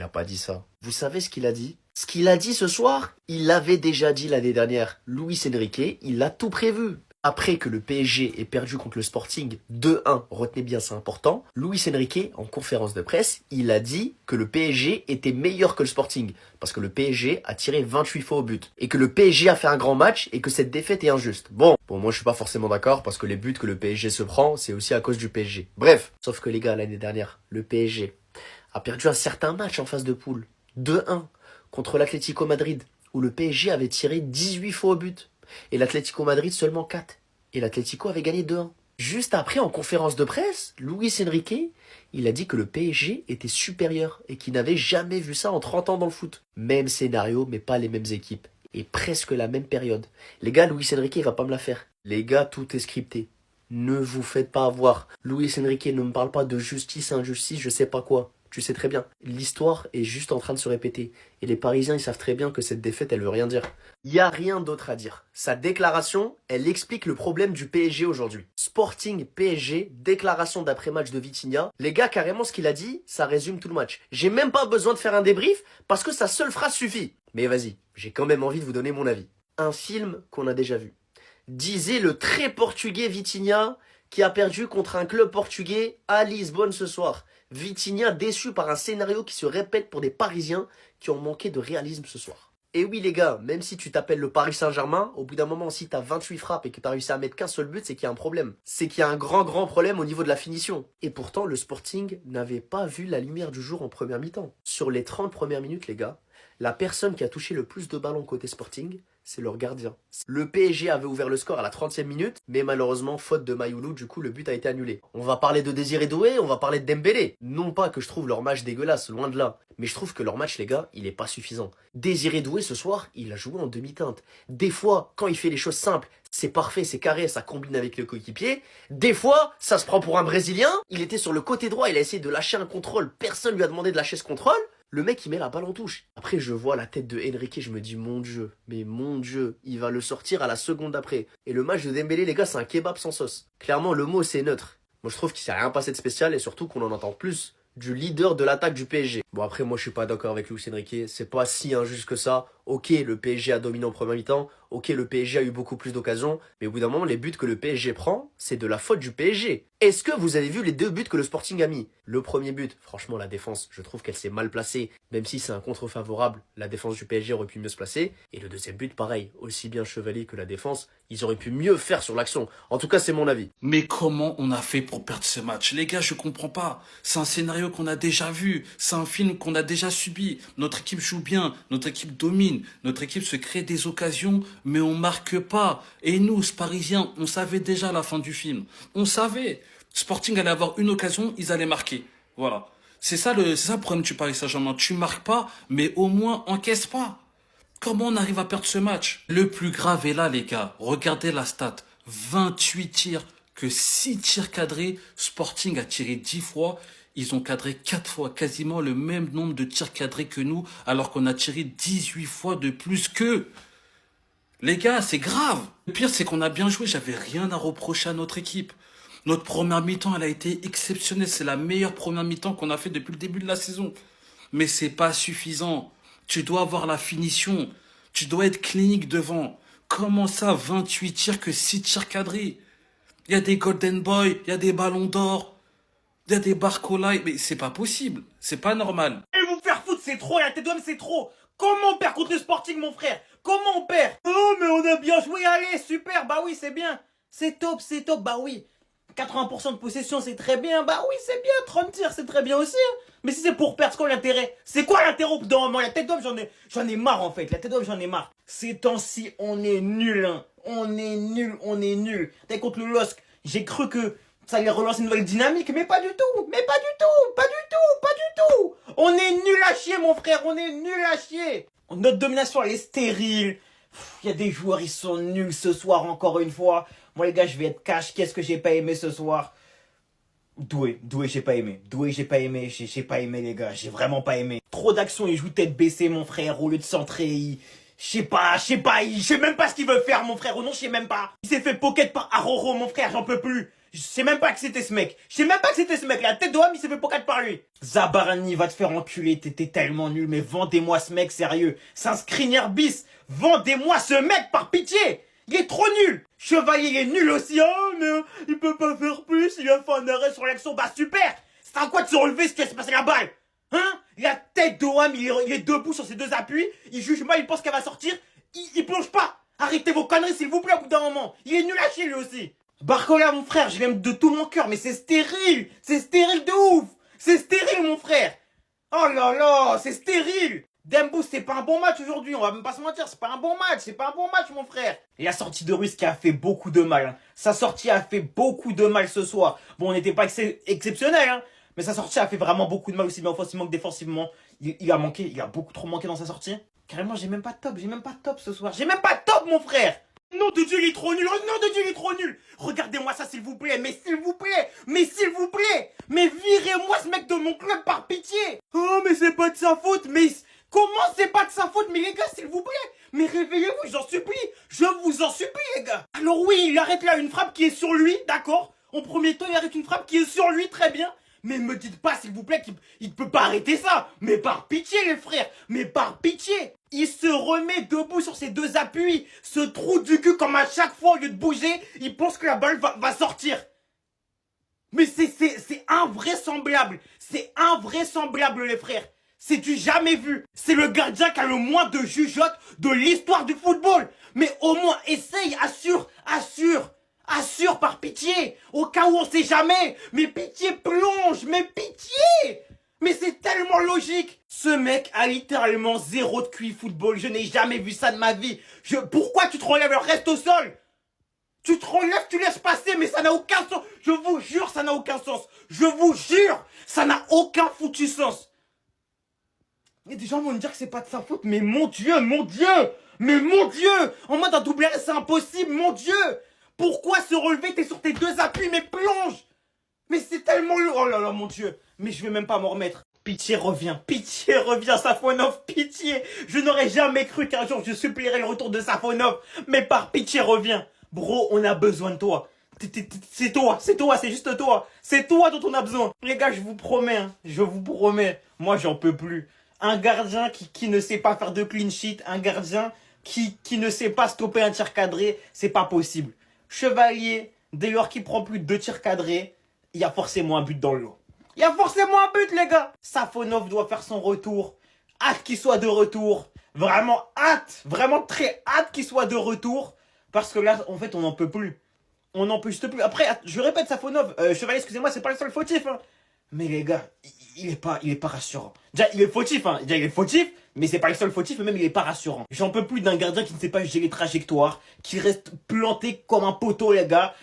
il a pas dit ça. Vous savez ce qu'il a dit? Ce qu'il a dit ce soir, il l'avait déjà dit l'année dernière. Luis Enrique, il a tout prévu. Après que le PSG ait perdu contre le Sporting 2-1, retenez bien, c'est important, Luis Enrique, en conférence de presse, il a dit que le PSG était meilleur que le Sporting, parce que le PSG a tiré 28 fois au but, et que le PSG a fait un grand match, et que cette défaite est injuste. Bon, moi je suis pas forcément d'accord, parce que les buts que le PSG se prend, c'est aussi à cause du PSG. Bref, sauf que les gars, l'année dernière, le PSG a perdu un certain match en phase de poule, 2-1, contre l'Atlético Madrid, où le PSG avait tiré 18 fois au but. Et l'Atlético Madrid seulement 4. Et l'Atlético avait gagné 2-1. Juste après, en conférence de presse, Luis Enrique, il a dit que le PSG était supérieur et qu'il n'avait jamais vu ça en 30 ans dans le foot. Même scénario, mais pas les mêmes équipes. Et presque la même période. Les gars, Luis Enrique, il va pas me la faire. Les gars, tout est scripté. Ne vous faites pas avoir. Luis Enrique ne me parle pas de justice, injustice, je sais pas quoi. Tu sais très bien. L'histoire est juste en train de se répéter. Et les Parisiens, ils savent très bien que cette défaite, elle veut rien dire. Il n'y a rien d'autre à dire. Sa déclaration, elle explique le problème du PSG aujourd'hui. Sporting PSG, déclaration d'après-match de Vitinha. Les gars, carrément, ce qu'il a dit, ça résume tout le match. J'ai même pas besoin de faire un débrief parce que sa seule phrase suffit. Mais vas-y, j'ai quand même envie de vous donner mon avis. Un film qu'on a déjà vu. Disait le très portugais Vitinha qui a perdu contre un club portugais à Lisbonne ce soir. Vitinha déçu par un scénario qui se répète pour des Parisiens qui ont manqué de réalisme ce soir. Et oui les gars, même si tu t'appelles le Paris Saint-Germain, au bout d'un moment si t'as 28 frappes et que t'as réussi à mettre qu'un seul but, c'est qu'il y a un problème. C'est qu'il y a un grand problème au niveau de la finition. Et pourtant le Sporting n'avait pas vu la lumière du jour en première mi-temps. Sur les 30 premières minutes les gars, la personne qui a touché le plus de ballons côté Sporting, c'est leur gardien. Le PSG avait ouvert le score à la 30e minute, mais malheureusement, faute de Mayoulou, du coup, le but a été annulé. On va parler de Désiré Doué, on va parler de Dembélé. Non pas que je trouve leur match dégueulasse, loin de là, mais je trouve que leur match, les gars, il est pas suffisant. Désiré Doué, ce soir, il a joué en demi-teinte. Des fois, quand il fait les choses simples, c'est parfait, c'est carré, ça combine avec le coéquipier. Des fois, ça se prend pour un Brésilien. Il était sur le côté droit, il a essayé de lâcher un contrôle. Personne lui a demandé de lâcher ce contrôle. Le mec, il met la balle en touche. Après, je vois la tête de Enrique, je me dis, mon Dieu, mais mon Dieu, il va le sortir à la seconde d'après. Et le match de Dembélé, les gars, c'est un kebab sans sauce. Clairement, le mot, c'est neutre. Moi, je trouve qu'il s'est rien passé de spécial et surtout qu'on en entend plus du leader de l'attaque du PSG. Bon, après, moi, je suis pas d'accord avec Luis Enrique. C'est pas si injuste que ça. Ok, le PSG a dominé en première mi-temps. Ok, le PSG a eu beaucoup plus d'occasions. Mais au bout d'un moment, les buts que le PSG prend, c'est de la faute du PSG. Est-ce que vous avez vu les 2 buts que le Sporting a mis? Le premier but, franchement, la défense, je trouve qu'elle s'est mal placée. Même si c'est un contre favorable, la défense du PSG aurait pu mieux se placer. Et le deuxième but, pareil. Aussi bien Chevalier que la défense, ils auraient pu mieux faire sur l'action. En tout cas, c'est mon avis. Mais comment on a fait pour perdre ce match? Les gars, je comprends pas. C'est un scénario qu'on a déjà vu. C'est un film qu'on a déjà subi. Notre équipe joue bien. Notre équipe domine. Notre équipe se crée des occasions, mais on marque pas. Et nous, ce Parisiens, on savait déjà la fin du film. On savait. Sporting allait avoir une occasion, ils allaient marquer. Voilà. C'est ça le problème du Paris Saint-Germain. Tu marques pas, mais au moins encaisse pas. Comment on arrive à perdre ce match? Le plus grave est là, les gars. Regardez la stat. 28 tirs, que 6 tirs cadrés. Sporting a tiré 10 fois. Ils ont cadré 4 fois, quasiment le même nombre de tirs cadrés que nous, alors qu'on a tiré 18 fois de plus qu'eux. Les gars, c'est grave. Le pire, c'est qu'on a bien joué. J'avais rien à reprocher à notre équipe. Notre première mi-temps, elle a été exceptionnelle. C'est la meilleure première mi-temps qu'on a fait depuis le début de la saison. Mais c'est pas suffisant. Tu dois avoir la finition. Tu dois être clinique devant. Comment ça, 28 tirs que 6 tirs cadrés? Il y a des Golden Boy, il y a des ballons d'or, il y a des Barcola. Mais c'est pas possible. C'est pas normal. Et vous faire foutre, c'est trop. La tête d'homme, c'est trop. Comment on perd contre le Sporting, mon frère? Comment on perd? Oh, mais on a bien joué. Allez, super. Bah oui, c'est bien. C'est top, c'est top. Bah oui. 80% de possession, c'est très bien. Bah oui, c'est bien. 30 tirs, c'est très bien aussi. Hein. Mais si c'est pour perdre, c'est quoi l'intérêt? C'est quoi l'intérêt au bout d'un moment? La tête d'homme, j'en ai marre en fait. La tête d'homme, j'en ai marre. Ces temps-ci, on est nul. Hein. On est nul, on est nul. T'es contre le LOSC. J'ai cru que ça allait relancer une nouvelle dynamique, mais pas du tout. Mais pas du tout. Pas du tout. Pas du tout. On est nul à chier, mon frère. On est nul à chier. Notre domination, elle est stérile. Il y a des joueurs, ils sont nuls ce soir, encore une fois. Moi, les gars, je vais être cash. Qu'est-ce que j'ai pas aimé ce soir? Doué, j'ai pas aimé. Doué, j'ai pas aimé. J'ai pas aimé, les gars. J'ai vraiment pas aimé. Trop d'actions, il joue tête baissée, mon frère, au lieu de centrer. Je sais pas, je sais même pas ce qu'il veut faire, mon frère. Ou non, je sais même pas. Il s'est fait pocket par Aroro, mon frère, j'en peux plus. Je sais même pas que c'était ce mec. Je sais même pas que c'était ce mec. La tête de homme, il s'est fait pocket par lui. Zabarani, va te faire enculer. T'étais tellement nul. Mais vendez-moi ce mec, sérieux. C'est un screener bis. Vendez-moi ce mec, par pitié. Il est trop nul. Chevalier, il est nul aussi. Oh, mais il peut pas faire plus. Il a fait un arrêt sur l'action. Bah, super. C'est à quoi de se relever si tu laisses passer la balle? Hein? La tête de homme, il est debout sur ses deux appuis. Il juge mal, il pense qu'elle va sortir. Il plonge pas. Arrêtez vos conneries, s'il vous plaît, au bout d'un moment. Il est nul à chier, lui aussi. Barcola, mon frère, je l'aime de tout mon cœur, mais c'est stérile. C'est stérile de ouf. C'est stérile, mon frère. Oh là là, c'est stérile. Dembo, c'est pas un bon match aujourd'hui, on va même pas se mentir, c'est pas un bon match, c'est pas un bon match, mon frère. Et la sortie de Ruiz qui a fait beaucoup de mal. Hein. Sa sortie a fait beaucoup de mal ce soir. Bon, on n'était pas exceptionnel, hein, mais sa sortie a fait vraiment beaucoup de mal, aussi bien offensivement que défensivement. Il a beaucoup trop manqué dans sa sortie. Carrément, j'ai même pas de top ce soir. J'ai même pas de top, mon frère. Nom de Dieu, il est trop nul. Oh, nom de Dieu, il est trop nul. Regardez-moi ça, s'il vous plaît. Mais s'il vous plaît. Mais s'il vous plaît. Mais virez-moi ce mec de mon club par pitié. Oh, mais c'est pas de sa faute. Mais comment c'est pas de sa faute? Mais les gars, s'il vous plaît. Mais réveillez-vous, j'en supplie. Je vous en supplie, les gars. Alors oui, il arrête là une frappe qui est sur lui. D'accord. En premier temps, il arrête une frappe qui est sur lui. Très bien. Mais me dites pas, s'il vous plaît, qu'il ne peut pas arrêter ça. Mais par pitié, les frères. Mais par pitié. Il se remet debout sur ses deux appuis. Ce trou du cul, comme à chaque fois, au lieu de bouger, il pense que la balle va sortir. Mais c'est invraisemblable. C'est invraisemblable, les frères. C'est du jamais vu. C'est le gardien qui a le moins de jugeote de l'histoire du football. Mais au moins, essaye, assure par pitié, au cas où on sait jamais. Mais pitié, plonge, mais pitié. Mais c'est tellement logique. Ce mec a littéralement zéro de QI football. Je n'ai jamais vu ça de ma vie. Pourquoi tu te relèves, reste au sol? Tu te relèves, tu laisses passer, mais ça n'a aucun sens. Je vous jure, ça n'a aucun sens. Je vous jure, ça n'a aucun foutu sens. Et des gens vont me dire que c'est pas de sa faute, mais mon Dieu, mais mon Dieu, en mode un double RS, c'est impossible, mon Dieu. Pourquoi se relever, t'es sur tes deux appuis, mais plonge. Mais c'est tellement lourd, oh là là, mon Dieu. Mais je vais même pas m'en remettre. Pitié, reviens, Safonov, pitié. Je n'aurais jamais cru qu'un jour je supplierais le retour de Safonov, mais par pitié, reviens. Bro, on a besoin de toi. C'est toi, c'est juste toi. C'est toi dont on a besoin. Les gars, je vous promets, moi j'en peux plus. Un gardien qui ne sait pas faire de clean sheet, un gardien qui ne sait pas stopper un tir cadré, c'est pas possible. Chevalier, dès lors qu'il prend plus de 2 tirs cadrés, il y a forcément un but dans le lot. Il y a forcément un but, les gars. Safonov doit faire son retour. Hâte qu'il soit de retour. Vraiment hâte, vraiment très hâte qu'il soit de retour. Parce que là, en fait, on n'en peut plus. On n'en peut juste plus. Après, je répète, Safonov, Chevalier, excusez-moi, c'est pas le seul fautif. Hein. Mais les gars, il est pas rassurant. Déjà, il est fautif, mais c'est pas le seul fautif, mais même il est pas rassurant. J'en peux plus d'un gardien qui ne sait pas gérer les trajectoires, qui reste planté comme un poteau, les gars.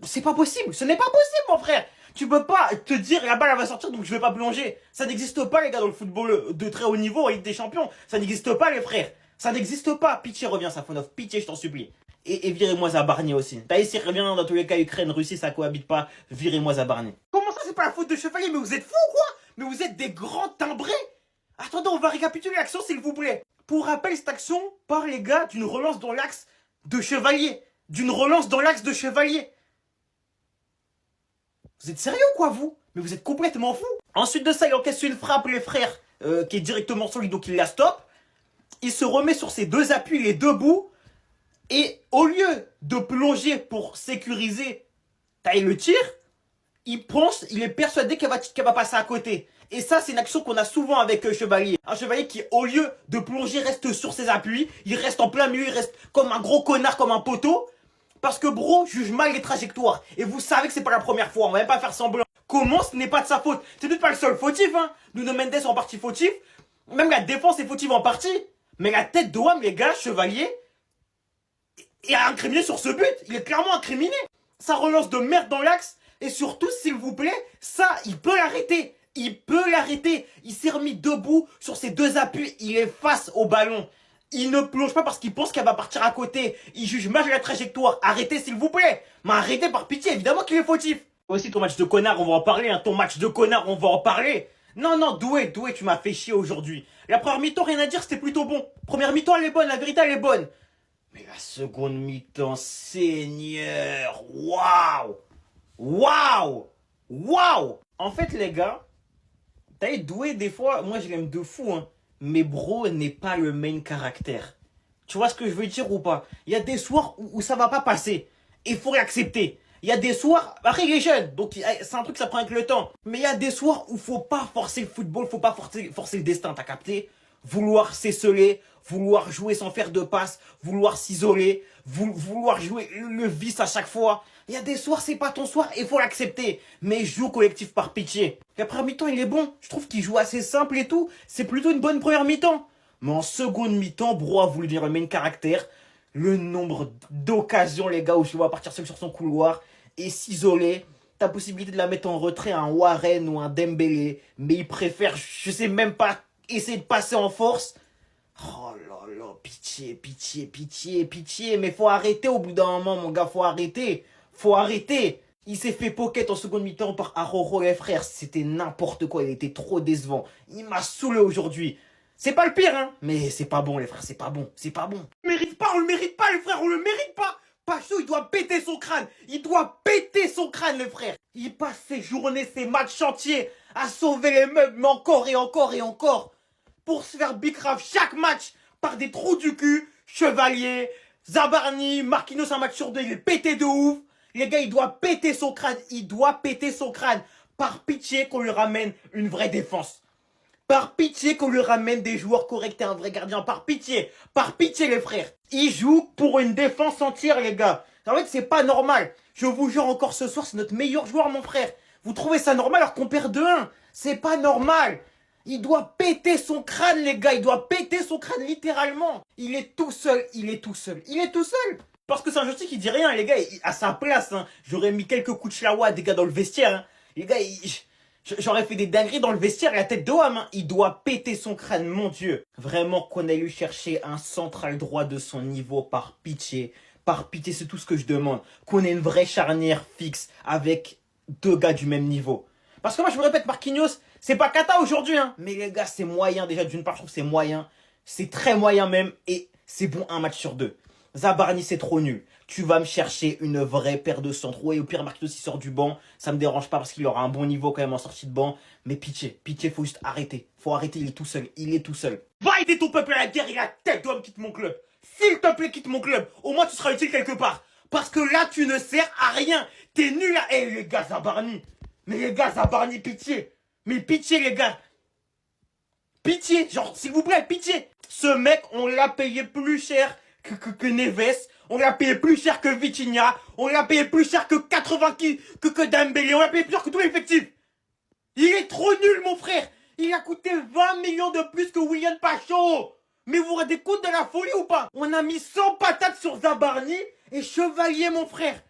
C'est pas possible, ce n'est pas possible, mon frère. Tu peux pas te dire la balle elle va sortir donc je vais pas plonger. Ça n'existe pas, les gars, dans le football de très haut niveau, en Ligue des Champions. Ça n'existe pas, les frères. Ça n'existe pas. Pitié, reviens, Safonov. Pitié, je t'en supplie. Et virez-moi Zabarni aussi. Taïsir revient dans tous les cas, Ukraine, Russie, ça cohabite pas. Virez-moi Zabarni. Comment ça, c'est pas la faute de Chevalier? Mais vous êtes fous, quoi? Mais vous êtes des grands timbrés. Attendez, on va récapituler l'action, s'il vous plaît. Pour rappel, cette action part, les gars, d'une relance dans l'axe de Chevalier. D'une relance dans l'axe de Chevalier. Vous êtes sérieux, quoi, vous? Mais vous êtes complètement fous. Ensuite de ça, il encaisse une frappe, les frères, qui est directement sur lui, donc il la stoppe. Il se remet sur ses deux appuis, il est debout. Et au lieu de plonger pour sécuriser le tir, il est persuadé qu'elle va passer à côté. Et ça, c'est une action qu'on a souvent avec Chevalier. Un Chevalier qui, au lieu de plonger, reste sur ses appuis. Il reste en plein milieu, il reste comme un gros connard, comme un poteau. Parce que bro juge mal les trajectoires. Et vous savez que c'est pas la première fois, on va même pas faire semblant. Comment ce n'est pas de sa faute? C'est peut-être pas le seul fautif, hein. Nuno Mendes en partie fautif. Même la défense est fautive en partie. Mais la tête de Wam, les gars, Chevalier, est incriminé sur ce but. Il est clairement incriminé. Ça relance de merde dans l'axe. Et surtout, s'il vous plaît, ça, il peut l'arrêter. Il peut l'arrêter. Il s'est remis debout sur ses deux appuis. Il est face au ballon. Il ne plonge pas parce qu'il pense qu'elle va partir à côté. Il juge mal la trajectoire. Arrêtez, s'il vous plaît. Mais arrêtez par pitié. Évidemment qu'il est fautif. Aussi, ton match de connard, on va en parler. Hein. Ton match de connard, on va en parler. Non, Doué, tu m'as fait chier aujourd'hui. La première mi-temps, rien à dire, c'était plutôt bon. Première mi-temps, elle est bonne. La vérité, elle est bonne. Mais la seconde mi-temps, Seigneur, waouh! Waouh! Waouh! En fait, les gars, t'as Doué, des fois, moi je l'aime de fou, hein. Mais bro n'est pas le main caractère. Tu vois ce que je veux dire ou pas? Il y a des soirs où ça va pas passer. Il faut l'accepter. Il y a des soirs, après il est jeune, donc c'est un truc ça prend avec le temps. Mais il y a des soirs où faut pas forcer le football, faut pas forcer le destin, t'as capté? Vouloir s'esseler, vouloir jouer sans faire de passe, vouloir s'isoler, vouloir jouer le vice à chaque fois. Il y a des soirs, c'est pas ton soir, il faut l'accepter. Mais joue collectif par pitié. La première mi-temps, il est bon. Je trouve qu'il joue assez simple et tout. C'est plutôt une bonne première mi-temps. Mais en seconde mi-temps, Bro a voulu dire le main caractère. Le nombre d'occasions, les gars, où je vois partir seul sur son couloir et s'isoler. T'as possibilité de la mettre en retrait à un Warren ou un Dembélé. Mais il préfère, je sais même pas, essayer de passer en force. Oh là là, pitié, pitié, pitié, pitié. Mais faut arrêter au bout d'un moment, mon gars, faut arrêter. Faut arrêter. Il s'est fait pocket en seconde mi-temps par Aroro, les frères. C'était n'importe quoi, il était trop décevant. Il m'a saoulé aujourd'hui. C'est pas le pire, hein. Mais c'est pas bon, les frères, c'est pas bon, c'est pas bon. On le mérite pas, les frères, on le mérite pas. Pacho, il doit péter son crâne. Il doit péter son crâne, les frères. Il passe ses journées, ses matchs entiers à sauver les meubles, mais encore et encore et encore. Pour se faire bicrave chaque match par des trous du cul. Chevalier, Zabarni, Marquinhos, un match sur deux, il est pété de ouf. Les gars, il doit péter son crâne. Il doit péter son crâne. Par pitié qu'on lui ramène une vraie défense. Par pitié qu'on lui ramène des joueurs corrects et un vrai gardien. Par pitié, les frères. Il joue pour une défense entière, les gars. En fait, c'est pas normal. Je vous jure encore ce soir, c'est notre meilleur joueur, mon frère. Vous trouvez ça normal alors qu'on perd 2-1? C'est pas normal. Il doit péter son crâne, les gars. Il doit péter son crâne, littéralement. Il est tout seul. Il est tout seul. Il est tout seul. Parce que c'est un joystick qui dit rien, les gars. À sa place, hein. J'aurais mis quelques coups de chlawa à des gars dans le vestiaire, hein. Les gars, j'aurais fait des dingueries dans le vestiaire et la tête de homme, hein. Il doit péter son crâne, mon Dieu. Vraiment qu'on aille lui chercher un central droit de son niveau, par pitié. Par pitié, c'est tout ce que je demande. Qu'on ait une vraie charnière fixe avec deux gars du même niveau. Parce que moi, je me répète, Marquinhos, c'est pas cata aujourd'hui, hein. Mais les gars, c'est moyen. Déjà, d'une part, je trouve que c'est moyen. C'est très moyen même. Et c'est bon un match sur deux. Zabarni, c'est trop nul. Tu vas me chercher une vraie paire de centraux. Et au pire, Marquinhos, il sort du banc. Ça me dérange pas parce qu'il aura un bon niveau quand même en sortie de banc. Mais pitié, faut juste arrêter. Faut arrêter, il est tout seul. Il est tout seul. Va aider ton peuple à la guerre et la tête d'homme quitte mon club. S'il te plaît, quitte mon club. Au moins, tu seras utile quelque part. Parce que là, tu ne sers à rien. T'es nul à... Eh, les gars, Zabarni. Mais les gars, Zabarni, pitié. Mais pitié, les gars. Pitié. Genre, s'il vous plaît, pitié. Ce mec, on l'a payé plus cher que Neves, on l'a payé plus cher que Vitinha, on l'a payé plus cher que 80 que Dembélé, on l'a payé plus cher que tout l'effectif. Il est trop nul, mon frère. Il a coûté 20 millions de plus que William Pacho. Mais vous vous rendez compte de la folie ou pas? On a mis 100 patates sur Zabarni et Chevalier, mon frère.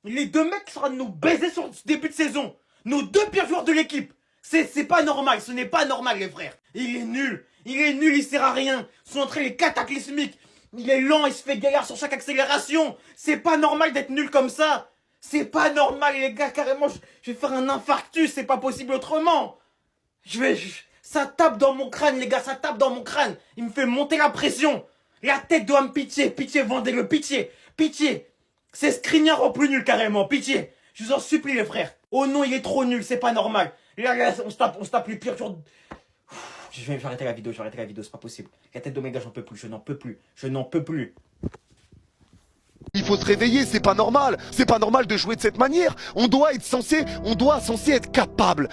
Les deux mecs qui sont en train de nous baiser sur ce début de saison. Nos deux pires joueurs de l'équipe. C'est pas normal, ce n'est pas normal, les frères. Il est nul, il sert à rien. Son entrée est cataclysmique. Il est lent, il se fait galère sur chaque accélération. C'est pas normal d'être nul comme ça. C'est pas normal, les gars, carrément, je vais faire un infarctus, c'est pas possible autrement. Ça tape dans mon crâne, les gars, ça tape dans mon crâne. Il me fait monter la pression. La tête doit me pitié, vendez-le, pitié. C'est Skriniar en plus nul, carrément, pitié. Je vous en supplie, les frères. Oh non, il est trop nul, c'est pas normal. Là, on se tape les pires jours. Je vais arrêter la vidéo, c'est pas possible. La tête d'Omega, j'en peux plus, je n'en peux plus. Il faut se réveiller, c'est pas normal de jouer de cette manière. On doit censé être capable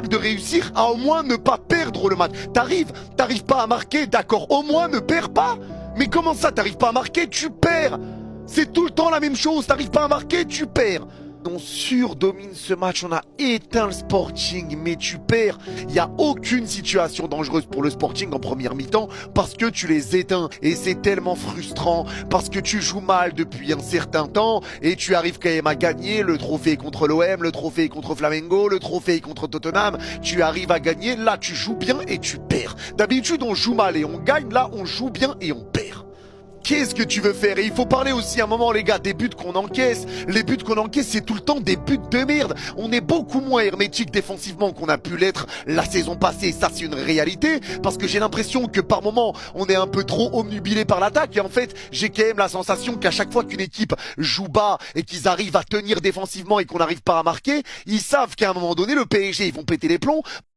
de réussir à au moins ne pas perdre le match. T'arrives pas à marquer, d'accord, au moins ne perds pas. Mais comment ça, t'arrives pas à marquer, tu perds. C'est tout le temps la même chose, t'arrives pas à marquer, tu perds. On surdomine ce match, on a éteint le Sporting, mais tu perds. Il n'y a aucune situation dangereuse pour le Sporting en première mi-temps parce que tu les éteins. Et c'est tellement frustrant parce que tu joues mal depuis un certain temps et tu arrives quand même à gagner. Le trophée contre l'OM, le trophée contre Flamengo, le trophée contre Tottenham. Tu arrives à gagner, là tu joues bien et tu perds. D'habitude on joue mal et on gagne, là on joue bien et on perd. Qu'est-ce que tu veux faire? Et il faut parler aussi un moment, les gars, des buts qu'on encaisse. Les buts qu'on encaisse, c'est tout le temps des buts de merde. On est beaucoup moins hermétique défensivement qu'on a pu l'être la saison passée. Ça, c'est une réalité. Parce que j'ai l'impression que par moment, on est un peu trop omnubilé par l'attaque. Et en fait, j'ai quand même la sensation qu'à chaque fois qu'une équipe joue bas et qu'ils arrivent à tenir défensivement et qu'on n'arrive pas à marquer, ils savent qu'à un moment donné, le PSG, ils vont péter les plombs.